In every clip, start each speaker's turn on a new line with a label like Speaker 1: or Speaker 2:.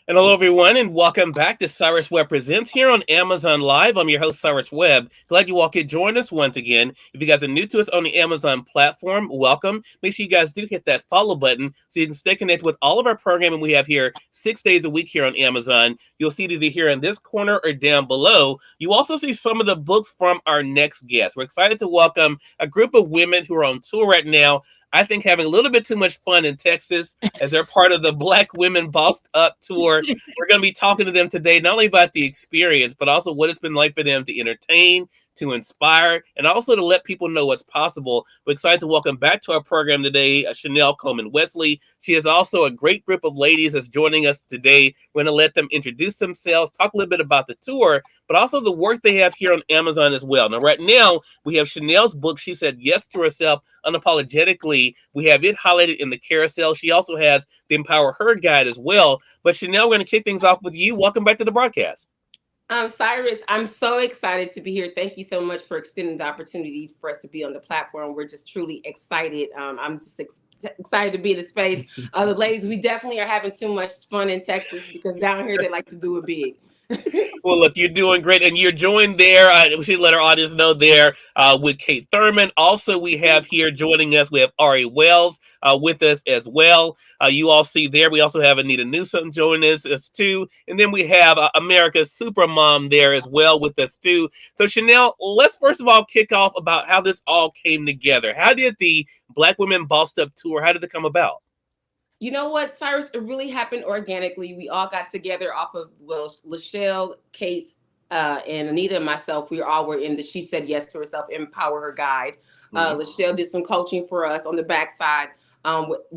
Speaker 1: And hello, everyone, and welcome back to Cyrus Webb Presents here on Amazon Live. I'm your host, Cyrus Webb. Glad you all could join us once again. If you guys are new to us on the Amazon platform, welcome. Make sure you guys do hit that follow button so you can stay connected with all of our programming we have here 6 days a week here on Amazon. You'll see it either here in this corner or down below. You also see some of the books from our next guest. We're excited to welcome a group of women who are on tour right now. I think having a little bit too much fun in Texas as they're part of the Black Women Bossed Up tour. We're going to be talking to them today, not only about the experience, but also what it's been like for them to entertain, to inspire, and also to let people know what's possible. We're excited to welcome back to our program today, Chanel Coleman Wesley. She is also a great group of ladies that's joining us today. We're going to let them introduce themselves, talk a little bit about the tour, but also the work they have here on Amazon as well. Now, right now, we have Chanel's book, She Said Yes to Herself Unapologetically. We have it highlighted in the carousel. She also has the Empower Her guide as well. But Chanel, we're going to kick things off with you. Welcome back to the broadcast.
Speaker 2: Cyrus, I'm so excited to be here. Thank you so much for extending the opportunity for us to be on the platform. We're just truly excited. I'm just excited to be in the space. The ladies, we definitely are having too much fun in Texas because down here they like to do it big.
Speaker 1: Well, look, you're doing great, and you're joined there. We should let our audience know there with Kate Thurman. Also, we have here joining us, we have Ari Wells with us as well. You all see there, we also have Anita Newsom joining us too. And then we have America's Supermom there as well with us too. So Chanel, let's first of all kick off about how this all came together. How did the Black Women Bossed Up tour, how did it come about?
Speaker 2: You know what, Cyrus? It really happened organically. We all got together off of, well, Lachelle, Kate, and Anita and myself. We all were in the She Said Yes to Herself, Empower Her guide. Lachelle did some coaching for us on the backside,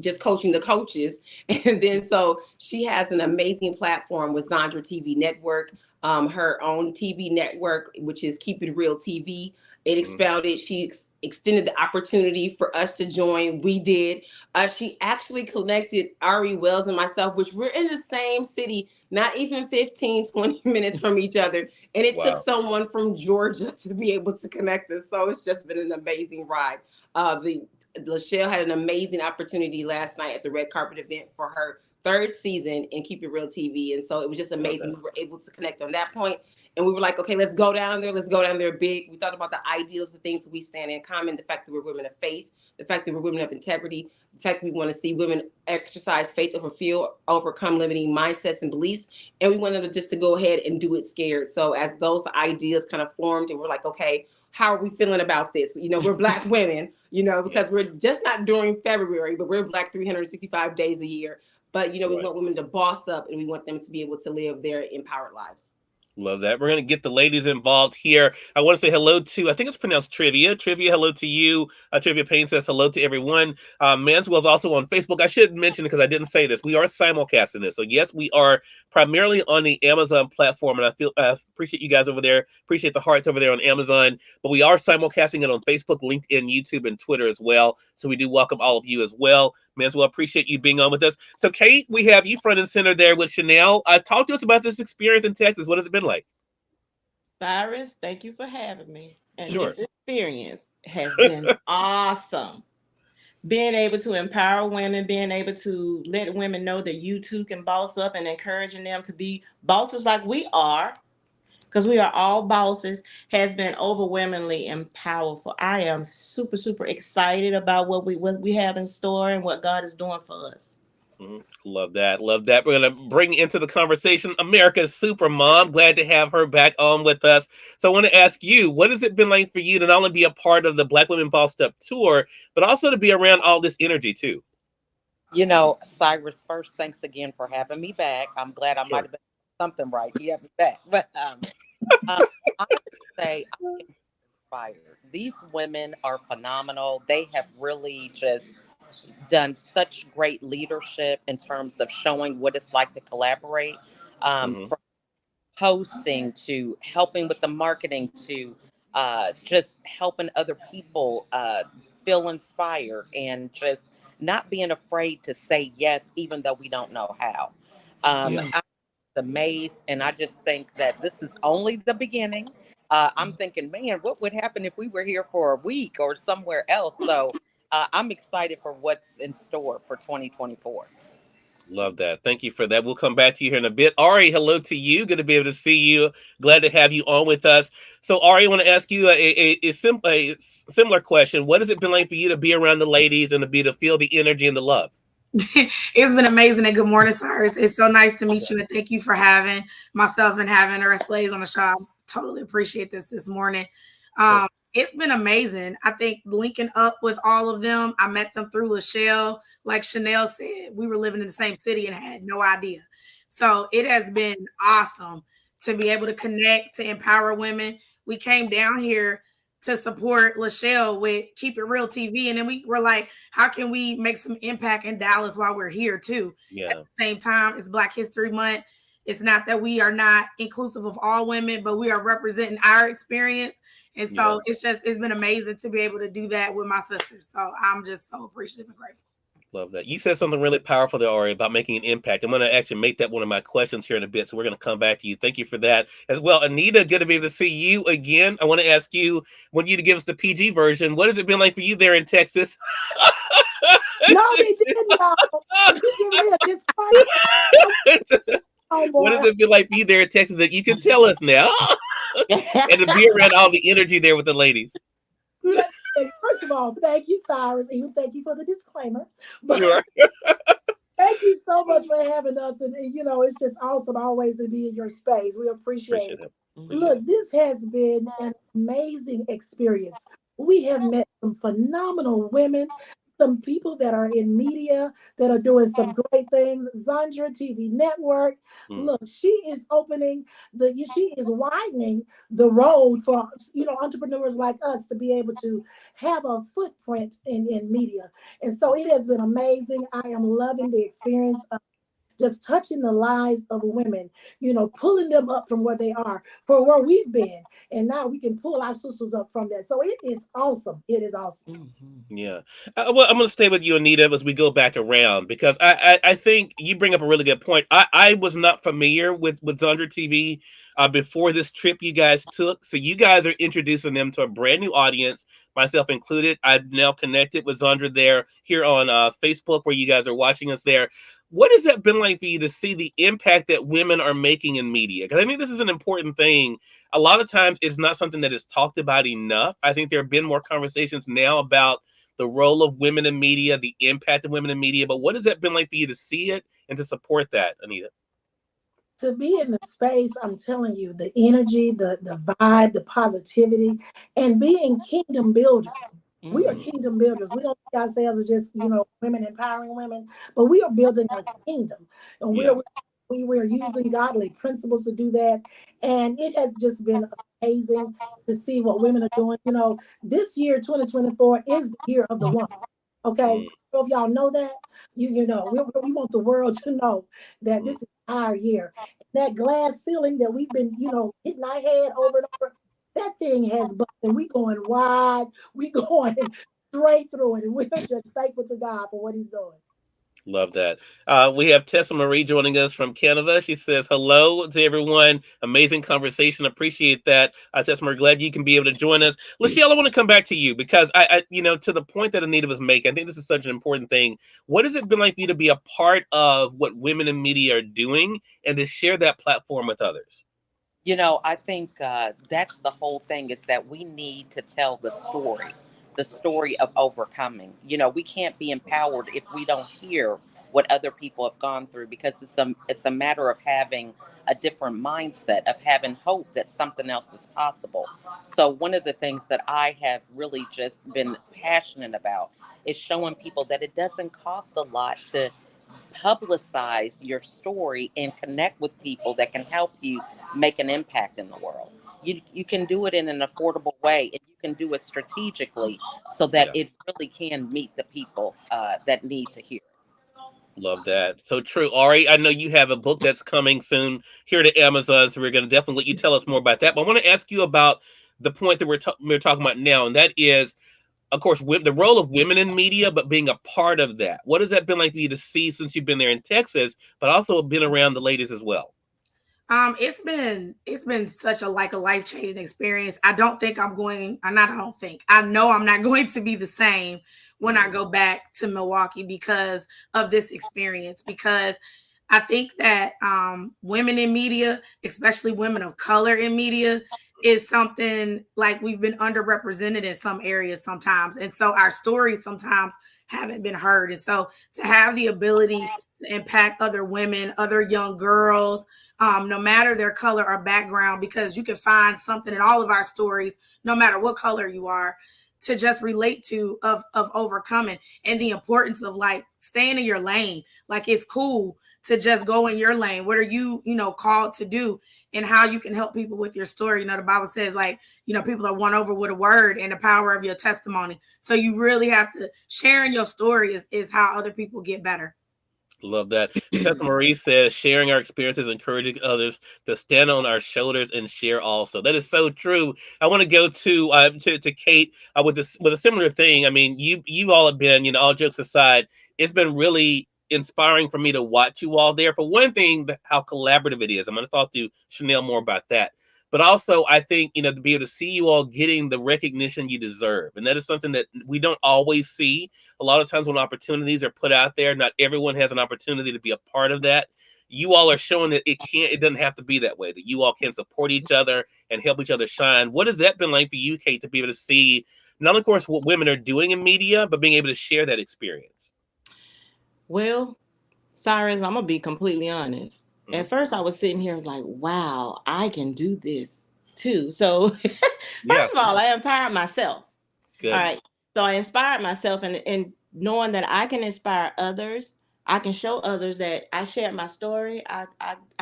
Speaker 2: just coaching the coaches. And then so she has an amazing platform with Zandra TV Network, her own TV network, which is Keep It Real TV. It expounded. She extended the opportunity for us to join. We did. She actually connected Ari Wells and myself, which we're in the same city, not even 15, 20 minutes from each other. And it took someone from Georgia to be able to connect us. So it's just been an amazing ride. Lachelle had an amazing opportunity last night at the red carpet event for her third season in Keep It Real TV. And so it was just amazing. We were able to connect on that point. And we were like, okay, let's go down there. Let's go down there big. We thought about the ideals, the things that we stand in common, the fact that we're women of faith, the fact that we're women of integrity, the fact that we want to see women exercise faith over fear, overcome limiting mindsets and beliefs. And we wanted to just to go ahead and do it scared. So as those ideas kind of formed and we're like, okay, how are we feeling about this? You know, we're Black women, you know, because we're just not during February, but we're Black 365 days a year. But, you know, we want women to boss up and we want them to be able to live their empowered lives.
Speaker 1: Love that. We're going to get the ladies involved here. I want to say hello to, I think it's pronounced Trivia. Trivia, hello to you. Trivia Payne says hello to everyone. Manswell's also on Facebook. I should mention, because I didn't say this, we are simulcasting this. So yes, we are primarily on the Amazon platform, and I appreciate you guys over there. Appreciate the hearts over there on Amazon. But we are simulcasting it on Facebook, LinkedIn, YouTube, and Twitter as well. So we do welcome all of you as well. Manswell, appreciate you being on with us. So Kate, we have you front and center there with Chanel. Talk to us about this experience in Texas. What has it been like?
Speaker 3: Cyrus, thank you for having me. And
Speaker 1: Sure.
Speaker 3: This experience has been awesome. Being able to empower women, being able to let women know that you too can boss up and encouraging them to be bosses like we are, because we are all bosses, has been overwhelmingly and powerful. I am super, super excited about what we have in store and what God is doing for us.
Speaker 1: Love that. Love that. We're going to bring into the conversation America's Supermom. Glad to have her back on with us. So I want to ask you, what has it been like for you to not only be a part of the Black Women Bossed Up tour, but also to be around all this energy too?
Speaker 4: You know, Cyrus, first, thanks again for having me back. I'm glad I might have been something right. He had me back. But um, I would say I am inspired. These women are phenomenal. They have really just done such great leadership in terms of showing what it's like to collaborate.
Speaker 1: Hmm.
Speaker 4: From hosting to helping with the marketing to just helping other people feel inspired and just not being afraid to say yes, even though we don't know how.
Speaker 1: Yeah.
Speaker 4: I'm amazed, and I just think that this is only the beginning. I'm thinking, man, what would happen if we were here for a week or somewhere else? So I'm excited for what's in store for 2024.
Speaker 1: Love that. Thank you for that. We'll come back to you here in a bit. Ari, hello to you. Good to be able to see you. Glad to have you on with us. So, Ari, I want to ask you a similar question. What has it been like for you to be around the ladies and to feel the energy and the love?
Speaker 5: It's been amazing, and good morning, Cyrus. It's so nice to meet you, and thank you for having myself and having our slaves on the show. I totally appreciate this morning.
Speaker 1: Cool.
Speaker 5: It's been amazing. I think linking up with all of them, I met them through Lachelle. Like Chanel said, we were living in the same city and had no idea. So it has been awesome to be able to connect, to empower women. We came down here to support Lachelle with Keep It Real TV. And then we were like, how can we make some impact in Dallas while we're here too? At
Speaker 1: Yeah.
Speaker 5: the same time, it's Black History Month. It's not that we are not inclusive of all women, but we are representing our experience. And
Speaker 1: Yeah.
Speaker 5: so it's been amazing to be able to do that with my sisters. So I'm just so appreciative and grateful.
Speaker 1: Love that. You said something really powerful there, Ari, about making an impact. I'm going to actually make that one of my questions here in a bit. So we're going to come back to you. Thank you for that as well. Anita, good to be able to see you again. I want to ask you, I want you to give us the PG version. What has it been like for you there in Texas?
Speaker 6: No, they didn't, y'all. And you give me a disclaimer. Oh
Speaker 1: What has
Speaker 6: boy.
Speaker 1: it been like for you there in Texas that you can tell us now? And to be around all the energy there with the ladies.
Speaker 6: First of all, thank you, Cyrus. Even thank you for the disclaimer. But
Speaker 1: Sure.
Speaker 6: thank you so much for having us. And it's just awesome always to be in your space. We appreciate
Speaker 1: Appreciate
Speaker 6: it.
Speaker 1: it. Appreciate
Speaker 6: Look,
Speaker 1: it.
Speaker 6: this has been an amazing experience. We have met some phenomenal women, some people that are in media that are doing some great things. Zandra TV Network.
Speaker 1: Mm.
Speaker 6: Look, she is she is widening the road for entrepreneurs like us to be able to have a footprint in media. And so it has been amazing. I am loving the experience just touching the lives of women, pulling them up from where they are, for where we've been. And now we can pull our sisters up from that. So it is awesome. It is awesome.
Speaker 4: Mhm.
Speaker 1: Yeah. Well, I'm going to stay with you, Anita, as we go back around because I think you bring up a really good point. I was not familiar with Zandra TV before this trip you guys took. So you guys are introducing them to a brand new audience, myself included. I've now connected with Zandra there here on Facebook where you guys are watching us there. What has that been like for you to see the impact that women are making in media? Because I think this is an important thing. A lot of times it's not something that is talked about enough. I think there have been more conversations now about the role of women in media, the impact of women in media. But what has that been like for you to see it and to support that, Anita?
Speaker 6: To be in the space, I'm telling you, the energy, the vibe, the positivity, and being kingdom builders. We are
Speaker 4: Mhm.
Speaker 1: Mm.
Speaker 6: kingdom builders. We don't see ourselves as just, women empowering women, but we are building a kingdom. And
Speaker 1: Yeah.
Speaker 6: we're using godly principles to do that. And it has just been amazing to see what women are doing. This year, 2024, is the year of the woman. Okay.
Speaker 1: Mm.
Speaker 6: So if y'all know that, we want the world to know that
Speaker 1: Mm.
Speaker 6: this is our year. That glass ceiling that we've been, hitting our head over and over, that thing has busted. And we going wide, we going straight through it. And we're just thankful to God for what he's doing.
Speaker 1: Love that. We have Tessa Marie joining us from Canada. She says, hello to everyone. Amazing conversation. Appreciate that. Tessa Marie, glad you can be able to join us. Lachelle, I want to come back to you because to the point that Anita was making, I think this is such an important thing. What has it been like for you to be a part of what women in media are doing and to share that platform with others?
Speaker 4: I think that's the whole thing is that we need to tell the story of overcoming. We can't be empowered if we don't hear what other people have gone through because it's a matter of having a different mindset, of having hope that something else is possible. So, one of the things that I have really just been passionate about is showing people that it doesn't cost a lot to publicize your story and connect with people that can help you make an impact in the world. You can do it in an affordable way, and you can do it strategically so that
Speaker 1: Yeah.
Speaker 4: it really can meet the people that need to hear.
Speaker 1: Love that. So true. Ari, I know you have a book that's coming soon here to Amazon, so we're going to definitely let you tell us more about that. But I want to ask you about the point that we're talking about now, and that is, of course, the role of women in media, but being a part of that. What has that been like for you to see since you've been there in Texas, but also been around the ladies as well?
Speaker 5: It's been such a life-changing experience. I don't think I'm going, I don't think, I know I'm not going to be the same when I go back to Milwaukee because of this experience. Because I think that women in media, especially women of color in media, is something like we've been underrepresented in some areas sometimes. And so our stories sometimes haven't been heard. And so to have the ability to impact other women, other young girls, no matter their color or background, because you can find something in all of our stories, no matter what color you are, to just relate to of overcoming, and the importance of like staying in your lane. Like it's cool to just go in your lane. What are you called to do, and how you can help people with your story. The Bible says like, people are won over with a word and the power of your testimony. So you really have to sharing your story is how other people get better.
Speaker 1: Love that. Tessa Marie says, sharing our experiences, encouraging others to stand on our shoulders and share also. That is so true. I want to go to Kate with a similar thing. I mean, you all have been, all jokes aside, it's been really inspiring for me to watch you all there. For one thing, how collaborative it is. I'm going to talk to Chanel more about that. But also, I think, to be able to see you all getting the recognition you deserve. And that is something that we don't always see. A lot of times when opportunities are put out there, not everyone has an opportunity to be a part of that. You all are showing that it doesn't have to be that way, that you all can support each other and help each other shine. What has that been like for you, Kate, to be able to see not only, of course, what women are doing in media, but being able to share that experience?
Speaker 3: Well, Cyrus, I'm gonna be completely honest.
Speaker 1: Mhm.
Speaker 3: At first, I was sitting here like, "Wow, I can do this too." So,
Speaker 1: Yeah,
Speaker 3: first of all, I empowered myself. All
Speaker 1: good.
Speaker 3: right. So I inspired myself, and knowing that I can inspire others, I can show others that I shared my story. I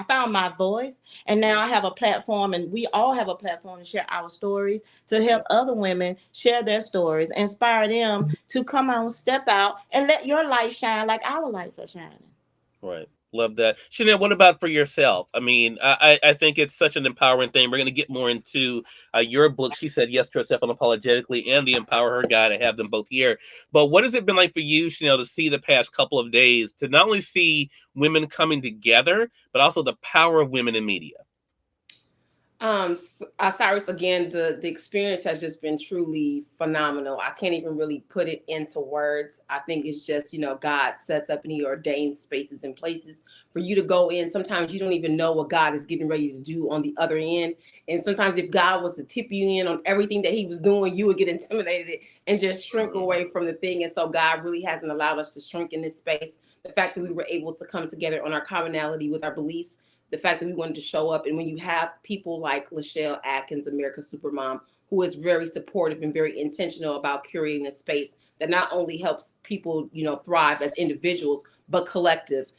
Speaker 3: found my voice, and now I have a platform, and we all have a platform to share our stories to help other women share their stories, inspire them to come on, step out, and let your light shine like our lights are shining.
Speaker 1: Right. Love that. Chanel, what about for yourself? I mean, I think it's such an empowering thing. We're going to get more into your book. She said yes to herself unapologetically, and the Empower Her Guide. I have them both here. But what has it been like for you, Chanel, to see the past couple of days, to not only see women coming together, but also the power of women in media?
Speaker 2: Cyrus, again, the experience has just been truly phenomenal. I can't even really put it into words. I think it's just, God sets up and He ordains spaces and places for you to go in. Sometimes you don't even know what God is getting ready to do on the other end. And sometimes if God was to tip you in on everything that He was doing, you would get intimidated and just shrink away from the thing. And so God really hasn't allowed us to shrink in this space. The fact that we were able to come together on our commonality with our beliefs, the fact that we wanted to show up. And when you have people like Lachelle Atkins, America's Supermom, who is very supportive and very intentional about curating a space that not only helps people, thrive as individuals, but collective,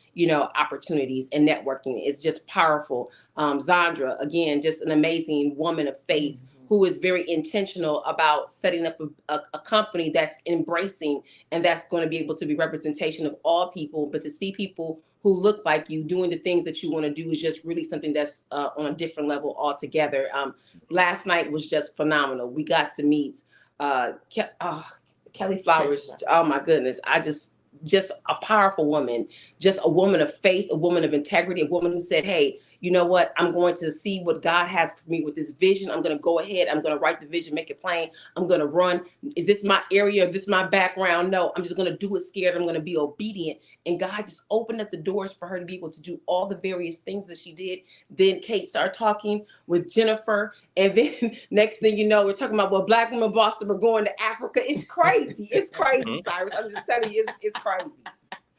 Speaker 2: opportunities and networking. It's just powerful. Zandra, again, just an amazing woman of faith who is very intentional about setting up a company that's embracing and that's going to be able to be representation of all people, but to see people who look like you doing the things that you want to do is just really something that's on a different level altogether. Last night was just phenomenal. We got to meet Kelly Flowers. Oh my goodness. Just a powerful woman, just a woman of faith, a woman of integrity, a woman who said, hey, you know what? I'm going to see what God has for me with this vision. I'm going to go ahead. I'm going to write the vision, make it plain. I'm going to run. Is this my area? Is this my background? No, I'm just going to do it scared. I'm going to be obedient. And God just opened up the doors for her to be able to do all the various things that she did. Then Kate started talking with Jennifer. And then next thing you know, we're talking about, well, Black women Boston are going to Africa. It's crazy. It's crazy, Cyrus. I'm just telling you, it's crazy.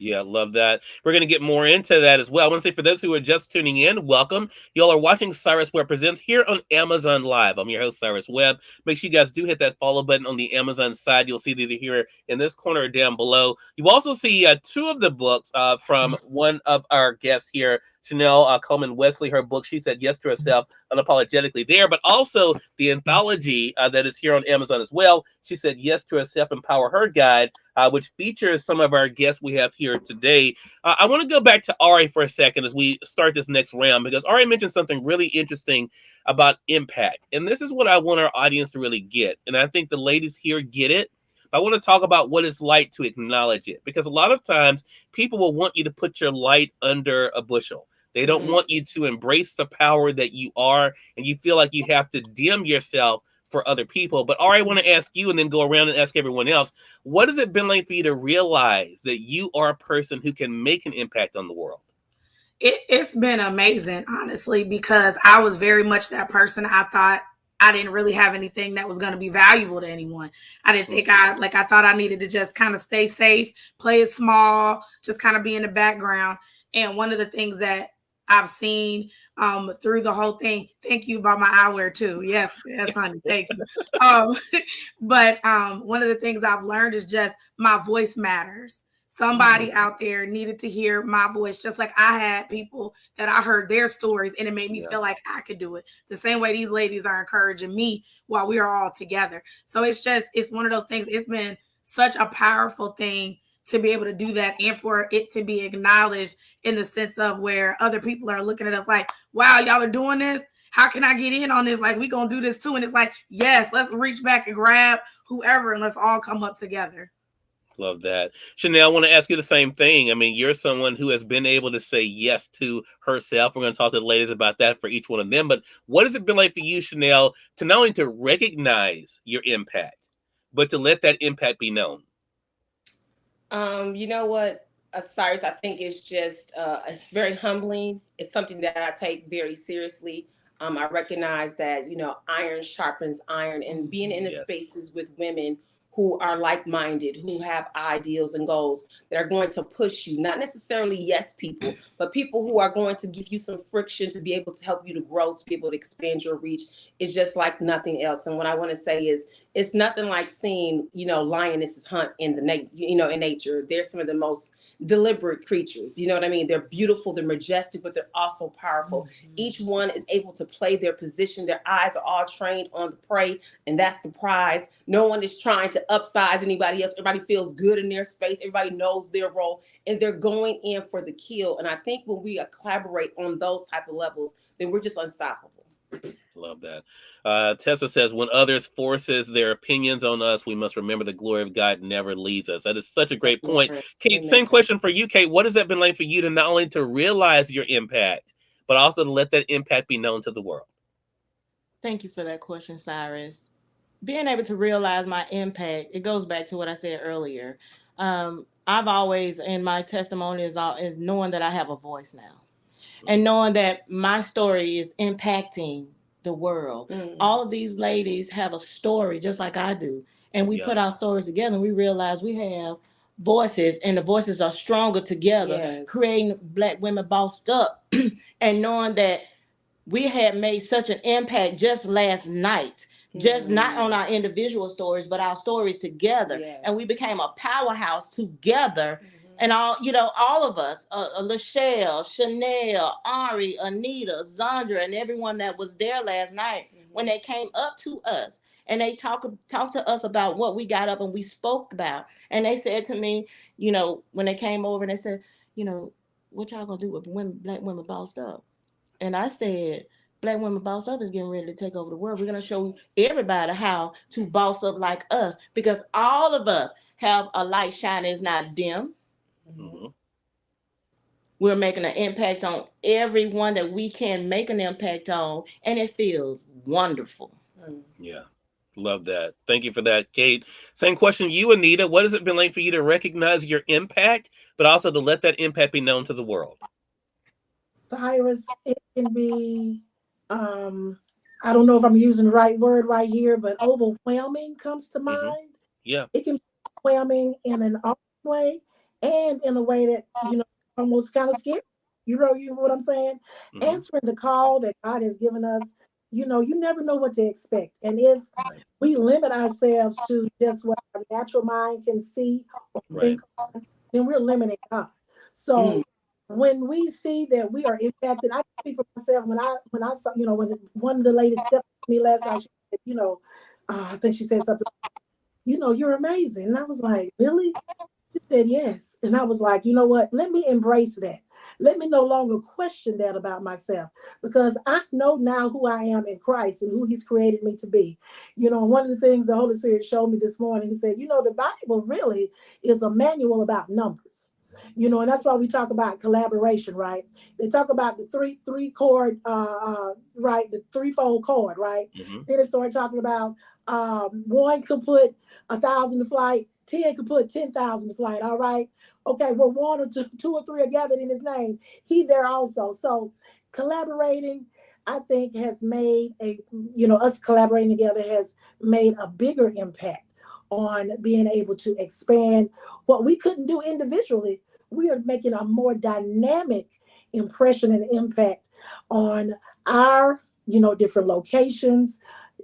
Speaker 1: Yeah, love that. We're going to get more into that as well. I want to say for those who are just tuning in, welcome. Y'all are watching Cyrus Webb Presents here on Amazon Live. I'm your host, Cyrus Webb. Make sure you guys do hit that follow button on the Amazon side. You'll see these here in this corner or down below. You also see two of the books from one of our guests here, Chanel Coleman Wesley. Her book, She Said Yes to Herself Unapologetically there, but also the anthology that is here on Amazon as well. She Said Yes to Herself, Empower Her Guide, which features some of our guests we have here today. I want to go back to Ari for a second as we start this next round, because Ari mentioned something really interesting about impact. And this is what I want our audience to really get. And I think the ladies here get it. I want to talk about what it's like to acknowledge it, because a lot of times people will want you to put your light under a bushel. They don't want you to embrace the power that you are, and you feel like you have to dim yourself for other people. But Ari, I want to ask you and then go around and ask everyone else, what has it been like for you to realize that you are a person who can make an impact on the world?
Speaker 5: It's been amazing, honestly, because I was very much that person. I thought I didn't really have anything that was going to be valuable to anyone. I didn't think I thought I needed to just kind of stay safe, play it small, just kind of be in the background. And one of the things that I've seen through the whole thing. Thank you about my eyewear too. Yes, honey. Thank you. But one of the things I've learned is just my voice matters. Somebody out there needed to hear my voice, just like I had people that I heard their stories and it made me feel like I could do it. The same way these ladies are encouraging me while we are all together. So it's one of those things. It's been such a powerful thing to be able to do that and for it to be acknowledged in the sense of where other people are looking at us like, wow, y'all are doing this. How can I get in on this? Like, we gonna do this too. And it's like, yes, let's reach back and grab whoever and let's all come up together.
Speaker 1: Love that. Chanel, I want to ask you the same thing. I mean, you're someone who has been able to say yes to herself. We're going to talk to the ladies about that for each one of them. But what has it been like for you, Chanel, to not only to recognize your impact, but to let that impact be known?
Speaker 2: You know what, Cyrus, I think it's very humbling. It's something that I take very seriously. I recognize that, iron sharpens iron, and being in the spaces with women who are like-minded, who have ideals and goals that are going to push you, not necessarily yes people, but people who are going to give you some friction to be able to help you to grow, to be able to expand your reach, is just like nothing else. And what I want to say is, it's nothing like seeing, lionesses hunt in in nature. They're some of the most deliberate creatures. You know what I mean? They're beautiful, they're majestic, but they're also powerful. Each one is able to play their position. Their eyes are all trained on the prey, and that's the prize. No one is trying to upsize anybody else. Everybody feels good in their space. Everybody knows their role, and they're going in for the kill. And I think when we collaborate on those type of levels, then we're just unstoppable.
Speaker 1: Love that. Tessa says, when others forces their opinions on us, we must remember the glory of God never leads us. That is such a great point. Kate, same question for you, Kate. What has that been like for you to not only to realize your impact, but also to let that impact be known to the world?
Speaker 3: Thank you for that question, Cyrus. Being able to realize my impact, it goes back to what I said earlier. I've always, in my testimony, is knowing that I have a voice now. And knowing that my story is impacting the world. All of these ladies have a story just like I do. And we put our stories together and we realize we have voices, and the voices are stronger together, creating Black Women Bossed Up. And knowing that we had made such an impact just last night, just not on our individual stories, but our stories together. And we became a powerhouse together. And all of us, Lachelle, Chanel, Ari, Anita, Zandra, and everyone that was there last night, when they came up to us and they talked to us about what we got up and we spoke about. And they said to me, when they came over and they said, what y'all gonna do with Black Women Bossed Up? And I said, Black Women Bossed Up is getting ready to take over the world. We're going to show everybody how to boss up like us, because all of us have a light shining. It's not dim. We're making an impact on everyone that we can make an impact on, and it feels wonderful.
Speaker 1: Yeah, love that. Thank you for that, Kate. Same question to you, Anita. What has it been like for you to recognize your impact, but also to let that impact be known to the world?
Speaker 6: Cyrus, it can be, I don't know if I'm using the right word right here, but overwhelming comes to mind.
Speaker 1: Yeah.
Speaker 6: It can be overwhelming in an awesome way. and in a way that, almost kind of scary. You know what I'm saying?
Speaker 1: Mm-hmm.
Speaker 6: Answering the call that God has given us, you never know what to expect. And if
Speaker 1: Right.
Speaker 6: we limit ourselves to just what our natural mind can see or
Speaker 1: Right.
Speaker 6: think, then we're limiting God.
Speaker 3: Mm.
Speaker 6: So when we see that we are impacted, I speak for myself. When I saw, when one of the ladies stepped to me last night, she said, I think she said something, you're amazing. And I was like, really? She said yes. And I was like, you know what? Let me embrace that. Let me no longer question that about myself, because I know now who I am in Christ and who He's created me to be. One of the things the Holy Spirit showed me this morning, He said, the Bible really is a manual about numbers. And that's why we talk about collaboration, right? They talk about the three chord, right? The threefold chord, right?
Speaker 1: Mm-hmm.
Speaker 6: Then they start talking about one could put 1,000 to flight, 10 could put 10,000 to flight. All right. Okay. Well, one or two or three are gathered in His name, He there also. So collaborating, I think, has made us collaborating together has made a bigger impact on being able to expand what we couldn't do individually. We are making a more dynamic impression and impact on our, different locations,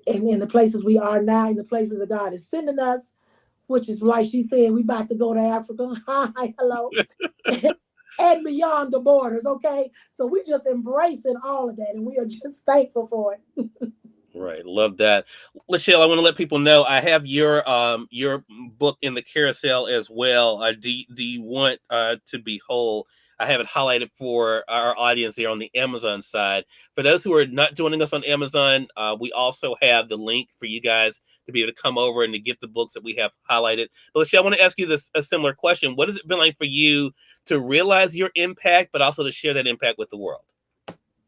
Speaker 6: and in the places we are now, in the places that God is sending us, which is like she said, we about to go to Africa. Hi, hello. And beyond the borders, okay? So we're just embracing all of that, and we are just thankful for it.
Speaker 1: Right, love that, Lachelle. I want to let people know I have your book in the carousel as well. Do you want to be whole? I have it highlighted for our audience here on the Amazon side. For those who are not joining us on Amazon, we also have the link for you guys to be able to come over and to get the books that we have highlighted. But Lachelle, I want to ask you this a similar question. What has it been like for you to realize your impact, but also to share that impact with the world?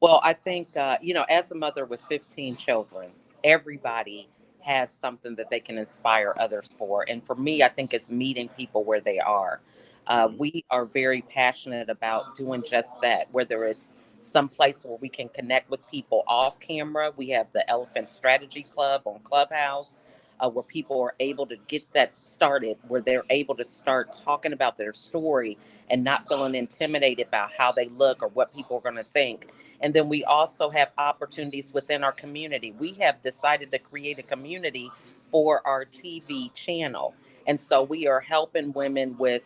Speaker 4: Well, I think, as a mother with 15 children, everybody has something that they can inspire others for. And for me, I think it's meeting people where they are.
Speaker 1: Hmm.
Speaker 4: We are very passionate about doing just that, whether it's some place where we can connect with people off camera. We have the Elephant Strategy Club on Clubhouse, where people are able to get that started, where they're able to start talking about their story and not feeling intimidated about how they look or what people are going to think. And then we also have opportunities within our community. We have decided to create a community for our TV channel. And so we are helping women with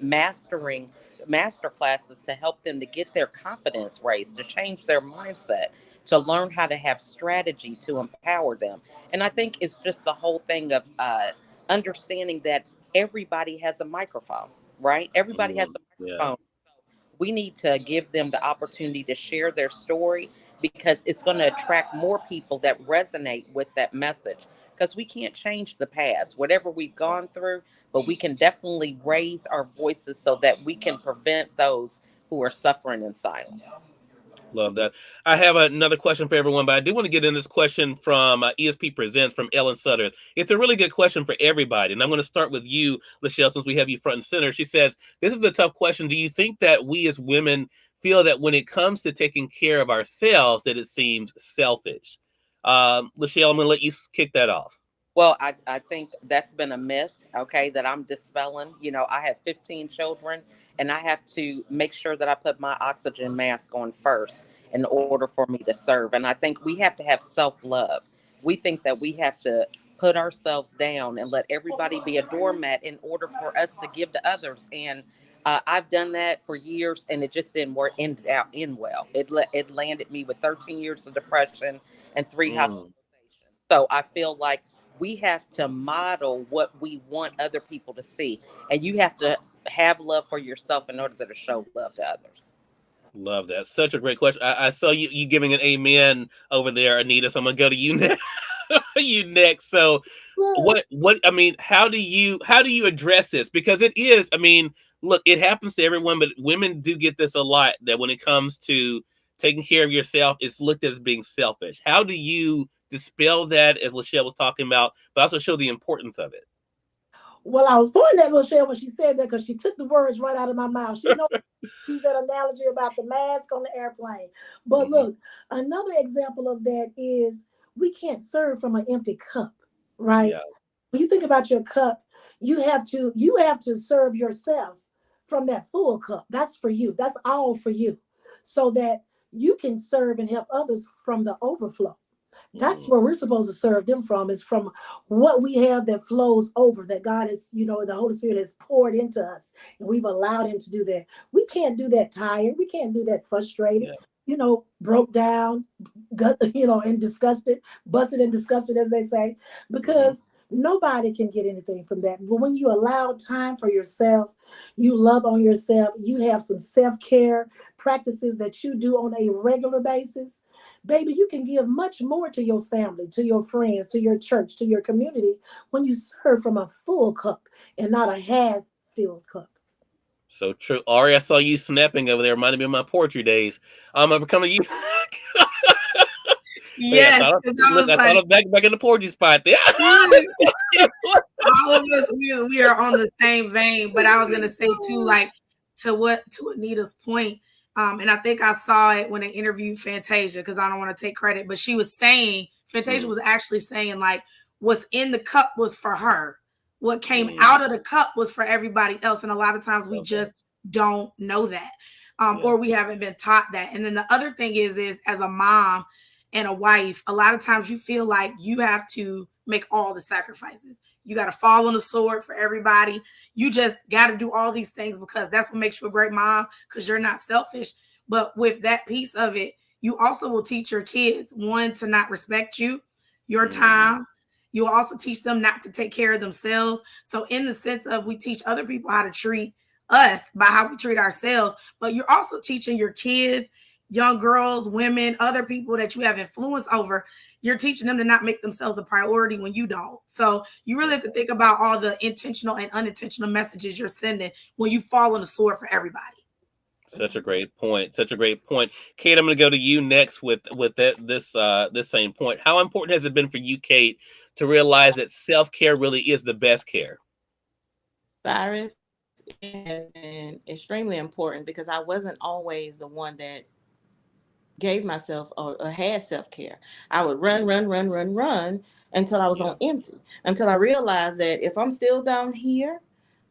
Speaker 4: mastering master classes to help them to get their confidence raised, to change their mindset, to learn how to have strategy to empower them. And I think it's just the whole thing of understanding that everybody has a microphone, right? Everybody has a
Speaker 1: Yeah.
Speaker 4: microphone. We need to give them the opportunity to share their story because it's going to attract more people that resonate with that message. Because we can't change the past, whatever we've gone through, but we can definitely raise our voices so that we can prevent those who are suffering in silence.
Speaker 1: Love that. I have another question for everyone, but I do want to get in this question from ESP Presents from Ellen Sutter. It's a really good question for everybody. And I'm going to start with you, Lachelle, since we have you front and center. She says, this is a tough question. Do you think that we as women feel that when it comes to taking care of ourselves, that it seems selfish? Lachelle, I'm going to let you kick that off.
Speaker 4: Well, I think that's been a myth, okay, that I'm dispelling. I have 15 children, and I have to make sure that I put my oxygen mask on first in order for me to serve. And I think we have to have self love. We think that we have to put ourselves down and let everybody be a doormat in order for us to give to others. And I've done that for years, and it just didn't work. Ended out in well. It landed me with 13 years of depression and 3 hospitalizations.
Speaker 1: Mm,
Speaker 4: So I feel like we have to model what we want other people to see. And you have to have love for yourself in order to show love to others.
Speaker 1: love that. Such a great question. I saw you giving an amen over there, Anita. So I'm going to go to you next. You next. So
Speaker 6: Well,
Speaker 1: what I mean, how do you address this? Because it is, I mean, look, it happens to everyone, but women do get this a lot, that when it comes to taking care of yourself, it's looked at as being selfish. How do you dispel that, as Lachelle was talking about, but also show the importance of it?
Speaker 6: well, I was pointing at Michelle when she said that, because she took the words right out of my mouth. She knows use that analogy about the mask on the airplane. But
Speaker 1: Hmm.
Speaker 6: look, another example of that is we can't serve from an empty cup, right?
Speaker 1: Yeah.
Speaker 6: When you think about your cup, you have to serve yourself from that full cup. That's for you. That's all for you. So that you can serve and help others from the overflow. That's where we're supposed to serve them from, is from what we have that flows over, that God has, the Holy Spirit has poured into us. And we've allowed him to do that. We can't do that tired. We can't do that frustrated, broke down, and disgusted, busted and disgusted, as they say, because nobody can get anything from that. But when you allow time for yourself, you love on yourself, you have some self-care practices that you do on a regular basis, baby, you can give much more to your family, to your friends, to your church, to your community when you serve from a full cup and not a half-filled cup.
Speaker 1: So true. Ari, I saw you snapping over there. Reminded me of my poetry days. I'm becoming you.
Speaker 5: Yes,
Speaker 1: I thought I'm back in the poetry spot there.
Speaker 5: All of us, we are on the same vein. But I was gonna say too, like to Anita's point, and I think I saw it when I interviewed Fantasia, because I don't want to take credit, but she was saying, Fantasia was actually saying, like, what's in the cup was for her. What came out of the cup was for everybody else. And a lot of times we just don't know that, or we haven't been taught that. And then the other thing is as a mom and a wife, a lot of times you feel like you have to make all the sacrifices. You got to fall on the sword for everybody. You just got to do all these things because that's what makes you a great mom, because you're not selfish. But with that piece of it, you also will teach your kids, one, to not respect you, your time. You'll also teach them not to take care of themselves. So in the sense of, we teach other people how to treat us by how we treat ourselves, but you're also teaching your kids, young girls, women, other people that you have influence over, you're teaching them to not make themselves a priority when you don't. So you really have to think about all the intentional and unintentional messages you're sending when you fall on the sword for everybody.
Speaker 1: Such a great point. Such a great point. Kate, I'm going to go to you next with this same point. How important has it been for you, Kate, to realize that self-care really is the best care?
Speaker 3: Cyrus, it has been extremely important because I wasn't always the one that gave myself or had self-care. I would run until I was on empty, until I realized that if I'm still down here,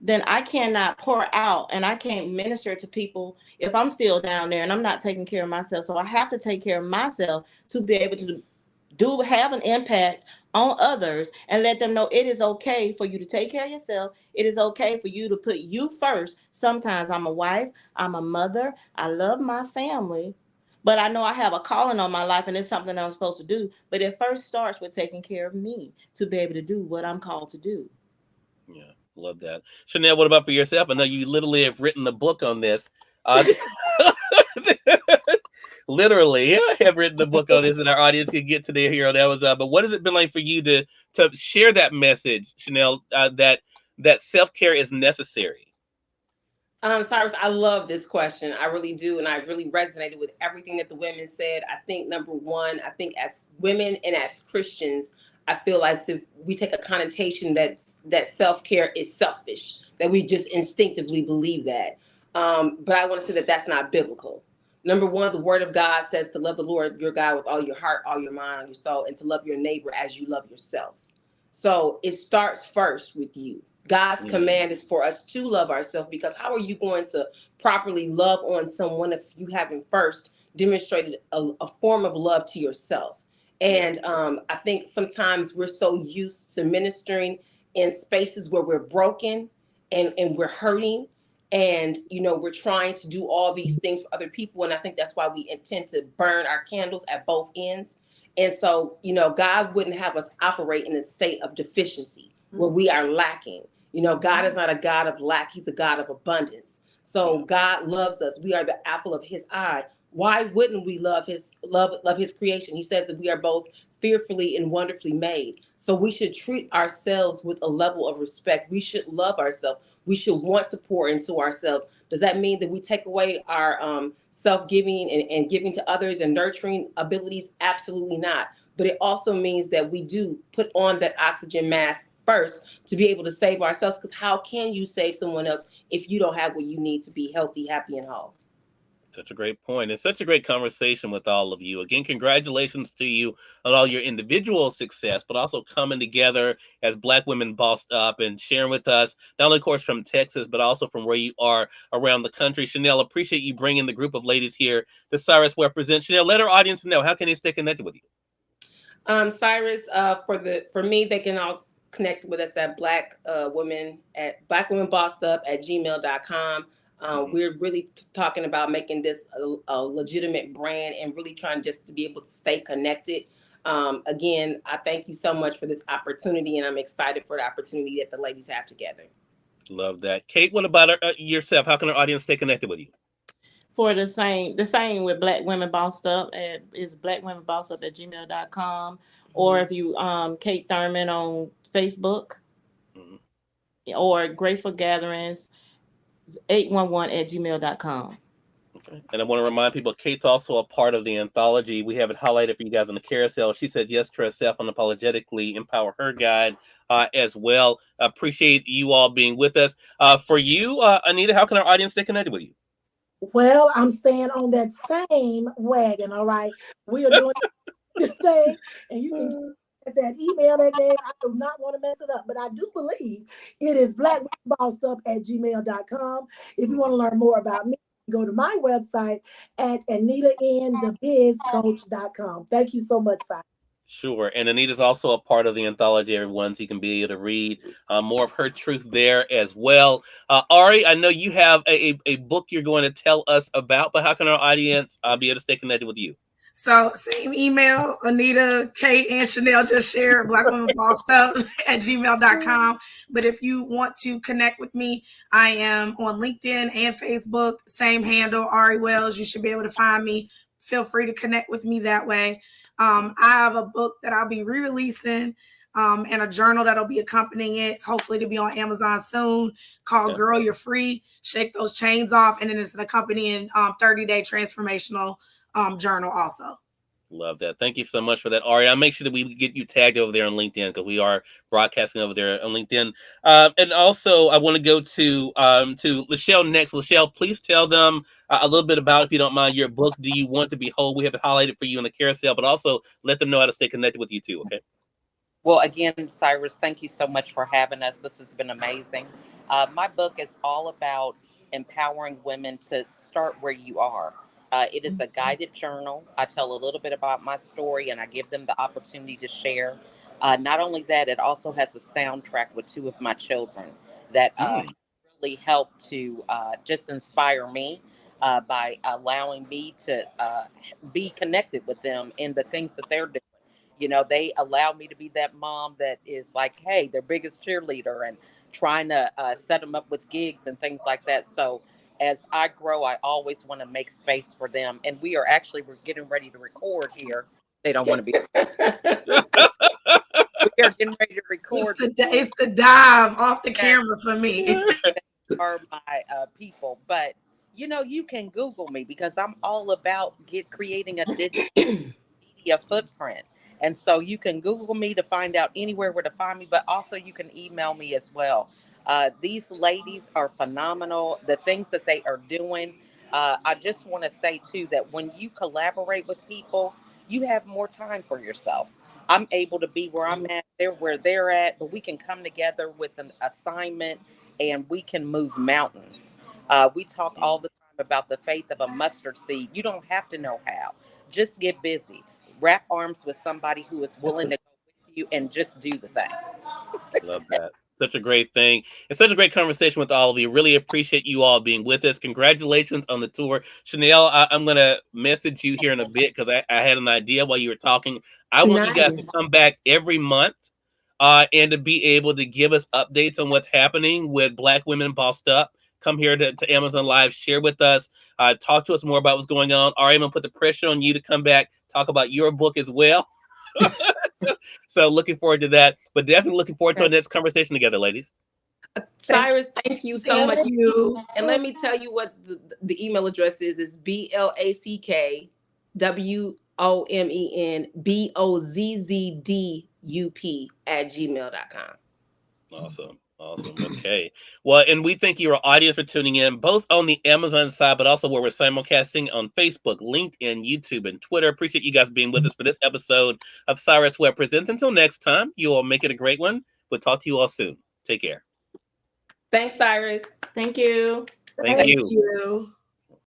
Speaker 3: then I cannot pour out and I can't minister to people if I'm still down there and I'm not taking care of myself. So I have to take care of myself to be able to have an impact on others and let them know it is okay for you to take care of yourself. It is okay for you to put you first. Sometimes I'm a wife, I'm a mother, I love my family, but I know I have a calling on my life and it's something I'm supposed to do. But it first starts with taking care of me to be able to do what I'm called to do.
Speaker 1: Yeah, love that. Chanel, what about for yourself? I know you literally have written a book on this. Literally, I have written the book on this, and our audience can get to their hero. That was, but what has it been like for you to share that message, Chanel? That self care is necessary.
Speaker 2: Cyrus, I love this question. I really do. And I really resonated with everything that the women said. I think number one, I think as women and as Christians, I feel as if we take a connotation that self-care is selfish, that we just instinctively believe that. But I want to say that that's not biblical. Number one, the word of God says to love the Lord your God with all your heart, all your mind, all your soul, and to love your neighbor as you love yourself. So it starts first with you. God's command is for us to love ourselves, because how are you going to properly love on someone if you haven't first demonstrated a form of love to yourself? And I think sometimes we're so used to ministering in spaces where we're broken and we're hurting. And, we're trying to do all these things for other people. And I think that's why we intend to burn our candles at both ends. And so, God wouldn't have us operate in a state of deficiency where we are lacking. God is not a God of lack. He's a God of abundance. So God loves us. We are the apple of his eye. Why wouldn't we love his creation? He says that we are both fearfully and wonderfully made. So we should treat ourselves with a level of respect. We should love ourselves. We should want to pour into ourselves. Does that mean that we take away our self-giving and giving to others and nurturing abilities? Absolutely not. But it also means that we do put on that oxygen mask first to be able to save ourselves. Because how can you save someone else if you don't have what you need to be healthy, happy, and whole?
Speaker 1: Such a great point. It's such a great conversation with all of you. Again, congratulations to you on all your individual success, but also coming together as Black women bossed up and sharing with us, not only, of course, from Texas, but also from where you are around the country. Chanel, appreciate you bringing the group of ladies here to Cyrus represent. Chanel, let our audience know, how can they stay connected with you?
Speaker 2: Cyrus, for me, they can all connect with us at Black Women Bossed Up at gmail.com. We're really talking about making this a legitimate brand and really trying just to be able to stay connected. Again, I thank you so much for this opportunity, and I'm excited for the opportunity that the ladies have together.
Speaker 1: Love that. Kate, what about yourself? How can our audience stay connected with you?
Speaker 3: For the same with Black Women Bossed Up is blackwomenbossedup at gmail.com. Or if you Kate Thurman on Facebook, or Graceful Gatherings 811 at gmail.com.
Speaker 1: Okay. And I want to remind people, Kate's also a part of the anthology. We have it highlighted for you guys on the carousel. She said yes to herself, unapologetically empower her guide as well. Appreciate you all being with us. For you, Anita, how can our audience stay connected with you?
Speaker 6: Well, I'm staying on that same wagon. All right. We are doing this thing, and you can get that email again. I do not want to mess it up, but I do believe it is blackbossedup at gmail.com. If you want to learn more about me, go to my website at anitainthebizcoach.com. Thank you so much, Simon.
Speaker 1: Sure. And Anita's also a part of the anthology, everyone, so you can be able to read more of her truth there as well. Ari, I know you have a book you're going to tell us about, but how can our audience be able to stay connected with you?
Speaker 5: So same email, Anita, Kate, and Chanel just shared, blackwomenbossedup at gmail.com. But if you want to connect with me, I am on LinkedIn and Facebook, same handle, Ari Wells. You should be able to find me. Feel free to connect with me that way. I have a book that I'll be re-releasing and a journal that'll be accompanying it, hopefully to be on Amazon soon, called Girl, You're Free, Shake Those Chains Off. And then it's an accompanying 30-day transformational journal also.
Speaker 1: Love that. Thank you so much for that, Ari. I'll make sure that we get you tagged over there on LinkedIn, because we are broadcasting over there on LinkedIn. And also, I want to go to Lachelle next. Lachelle, please tell them a little bit about, if you don't mind, your book, Do You Want to Be Whole? We have it highlighted for you in the carousel, but also let them know how to stay connected with you too, okay?
Speaker 4: Well, again, Cyrus, thank you so much for having us. This has been amazing. My book is all about empowering women to start where you are. It is a guided journal. I tell a little bit about my story, and I give them the opportunity to share. Not only that, it also has a soundtrack with two of my children that really helped to just inspire me by allowing me to be connected with them in the things that they're doing. You know, they allow me to be that mom that is like, hey, their biggest cheerleader, and trying to set them up with gigs and things like that. So as I grow, I always want to make space for them. And we're getting ready to record here. They don't want to be. We are getting ready to record.
Speaker 5: It's the dive off the camera for me.
Speaker 4: Are my people. But, you know, you can Google me, because I'm all about creating a digital media footprint. And so you can Google me to find out anywhere where to find me, but also you can email me as well. These ladies are phenomenal. The things that they are doing. I just want to say, too, that when you collaborate with people, you have more time for yourself. I'm able to be where I'm at, they're where they're at, but we can come together with an assignment and we can move mountains. We talk all the time about the faith of a mustard seed. You don't have to know how. Just get busy. Wrap arms with somebody who is willing to go with you and just do the thing.
Speaker 1: Love that. Such a great thing. It's such a great conversation with all of you. Really appreciate you all being with us. Congratulations on the tour. Chanel, I'm going to message you here in a bit, because I had an idea while you were talking. I want you guys to come back every month and to be able to give us updates on what's happening with Black Women Bossed Up. Come here to Amazon Live, share with us, talk to us more about what's going on. Ari, I'm going to put the pressure on you to come back, talk about your book as well. So looking forward to that, but definitely looking forward to our next conversation together, ladies.
Speaker 2: Cyrus, thank you so much. And let me tell you what the email address is BlackWomenBozzDup at gmail.com.
Speaker 1: Awesome. Awesome. Okay. Well, and we thank your audience for tuning in, both on the Amazon side, but also where we're simulcasting on Facebook, LinkedIn, YouTube, and Twitter. Appreciate you guys being with us for this episode of Cyrus Webb Presents. Until next time, you all make it a great one. We'll talk to you all soon. Take care.
Speaker 2: Thanks, Cyrus.
Speaker 3: Thank you.
Speaker 1: Thank
Speaker 5: Thank
Speaker 1: you.
Speaker 5: you.